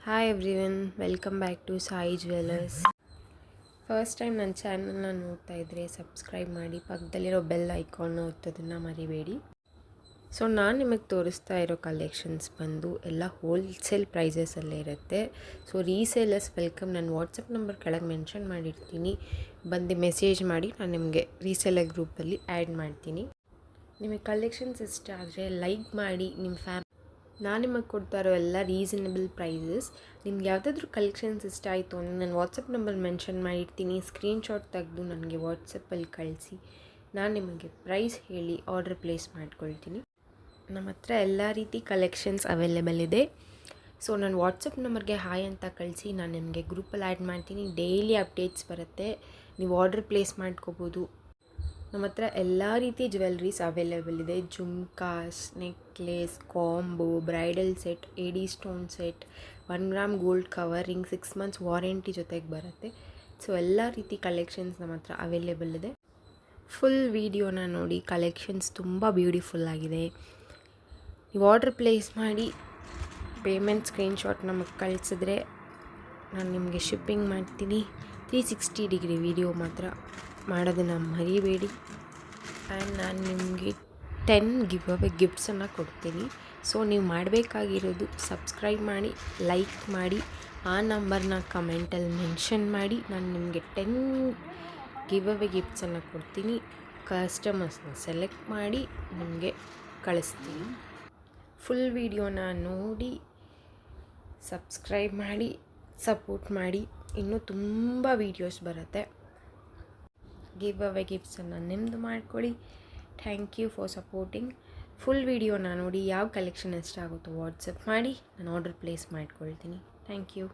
Hi everyone, welcome back to Sai jewellers. First time ನನ್ನ ಚಾನಲ್ನ ನೋಡ್ತಾ ಇದ್ದರೆ ಸಬ್ಸ್ಕ್ರೈಬ್ ಮಾಡಿ, ಪಕ್ಕದಲ್ಲಿರೋ ಬೆಲ್ ಐಕಾನ್ನ ಒತ್ತೋದನ್ನು ಮರಿಬೇಡಿ. ಸೊ ನಾನು ನಿಮಗೆ ತೋರಿಸ್ತಾ ಇರೋ ಕಲೆಕ್ಷನ್ಸ್ ಬಂದು ಎಲ್ಲ ಹೋಲ್ಸೇಲ್ ಪ್ರೈಸಸಲ್ಲೇ ಇರುತ್ತೆ. So resellers welcome. ನಾನು ವಾಟ್ಸಪ್ ನಂಬರ್ ಕೆಳಗೆ ಮೆನ್ಷನ್ ಮಾಡಿರ್ತೀನಿ, ಬಂದು ಮೆಸೇಜ್ ಮಾಡಿ, ನಾನು ನಿಮಗೆ ರೀಸೇಲರ್ ಗ್ರೂಪಲ್ಲಿ ಆ್ಯಡ್ ಮಾಡ್ತೀನಿ. ನಿಮಗೆ ಕಲೆಕ್ಷನ್ಸ್ ಇಷ್ಟ ಆದರೆ ಲೈಕ್ ಮಾಡಿ. ನಾನು ನಿಮಗೆ ಕೊಡ್ತಾ ಇರೋ ಎಲ್ಲ ರೀಸನಬಲ್ ಪ್ರೈಸಸ್. ನಿಮ್ಗೆ ಯಾವುದಾದ್ರೂ ಕಲೆಕ್ಷನ್ಸ್ ಇಷ್ಟ ಆಯಿತು ಅಂದರೆ ನಾನು ವಾಟ್ಸಪ್ ನಂಬರ್ ಮೆನ್ಷನ್ ಮಾಡಿರ್ತೀನಿ, ಸ್ಕ್ರೀನ್ಶಾಟ್ ತೆಗೆದು ನನಗೆ ವಾಟ್ಸಪ್ಪಲ್ಲಿ ಕಳಿಸಿ, ನಾನು ನಿಮಗೆ ಪ್ರೈಸ್ ಹೇಳಿ ಆರ್ಡರ್ ಪ್ಲೇಸ್ ಮಾಡ್ಕೊಳ್ತೀನಿ. ನಮ್ಮ ಹತ್ರ ಎಲ್ಲ ರೀತಿ ಕಲೆಕ್ಷನ್ಸ್ ಅವೈಲೇಬಲ್ ಇದೆ. ಸೊ ನಾನು ವಾಟ್ಸಪ್ ನಂಬರ್ಗೆ ಹಾಯ್ ಅಂತ ಕಳಿಸಿ, ನಾನು ನಿಮಗೆ ಗ್ರೂಪಲ್ಲಿ ಆ್ಯಡ್ ಮಾಡ್ತೀನಿ. ಡೈಲಿ ಅಪ್ಡೇಟ್ಸ್ ಬರುತ್ತೆ, ನೀವು ಆರ್ಡರ್ ಪ್ಲೇಸ್ ಮಾಡ್ಕೋಬೋದು. ನಮ್ಮ ಹತ್ರ ಎಲ್ಲ ರೀತಿ ಜ್ಯುವೆಲ್ರೀಸ್ ಅವೈಲೇಬಲ್ ಇದೆ. Jhumkas, necklace, combo, bridal set, AD stone set, 1 gram gold covering, 6 months warranty ಜೊತೆಗೆ ಬರುತ್ತೆ. ಸೊ ಎಲ್ಲ ರೀತಿ ಕಲೆಕ್ಷನ್ಸ್ ನಮ್ಮ ಹತ್ರ ಅವೈಲೇಬಲ್ ಇದೆ. ಫುಲ್ ವಿಡಿಯೋನ ನೋಡಿ, ಕಲೆಕ್ಷನ್ಸ್ ತುಂಬ ಬ್ಯೂಟಿಫುಲ್ ಆಗಿದೆ. ನೀವು ಆರ್ಡರ್ ಪ್ಲೇಸ್ ಮಾಡಿ ಪೇಮೆಂಟ್ ಸ್ಕ್ರೀನ್ಶಾಟ್ ನಮಗೆ ಕಳಿಸಿದ್ರೆ ನಾನು ನಿಮಗೆ ಶಿಪ್ಪಿಂಗ್ ಮಾಡ್ತೀನಿ. 360 ಡಿಗ್ರಿ ವಿಡಿಯೋ ಮಾತ್ರ ಮಾಡೋದನ್ನು ಮರಿಬೇಡಿ. ಆ್ಯಂಡ್ ನಾನು ನಿಮಗೆ 10 ಗಿವ್ ಅವೇ ಗಿಫ್ಟ್ಸನ್ನು ಕೊಡ್ತೀನಿ. ಸೊ ನೀವು ಮಾಡಬೇಕಾಗಿರೋದು ಸಬ್ಸ್ಕ್ರೈಬ್ ಮಾಡಿ, ಲೈಕ್ ಮಾಡಿ, ಆ ನಂಬರ್ನ ಕಮೆಂಟಲ್ಲಿ ಮೆನ್ಷನ್ ಮಾಡಿ. ನಾನು ನಿಮಗೆ 10 ಗಿವ್ ಅವೇ ಗಿಫ್ಟ್ಸನ್ನು ಕೊಡ್ತೀನಿ. ಕಸ್ಟಮರ್ಸ್ನ ಸೆಲೆಕ್ಟ್ ಮಾಡಿ ನಿಮಗೆ ಕಳಿಸ್ತೀನಿ. ಫುಲ್ ವಿಡಿಯೋನ ನೋಡಿ, ಸಬ್ಸ್ಕ್ರೈಬ್ ಮಾಡಿ, ಸಪೋರ್ಟ್ ಮಾಡಿ. ಇನ್ನೂ ತುಂಬ ವೀಡಿಯೋಸ್ ಬರುತ್ತೆ. ಗಿವ್ ಅವೇ ಗಿಫ್ಟ್ಸನ್ನು ನಿಮ್ಮದು ಮಾಡ್ಕೊಳ್ಳಿ. Thank you for supporting. Full ವಿಡಿಯೋನ ನೋಡಿ, ಯಾವ ಕಲೆಕ್ಷನ್ ಇಷ್ಟ ಆಗುತ್ತೋ ವಾಟ್ಸಪ್ ಮಾಡಿ, ನಾನು ಆರ್ಡರ್ ಪ್ಲೇಸ್ ಮಾಡ್ಕೊಳ್ತೀನಿ. Thank you.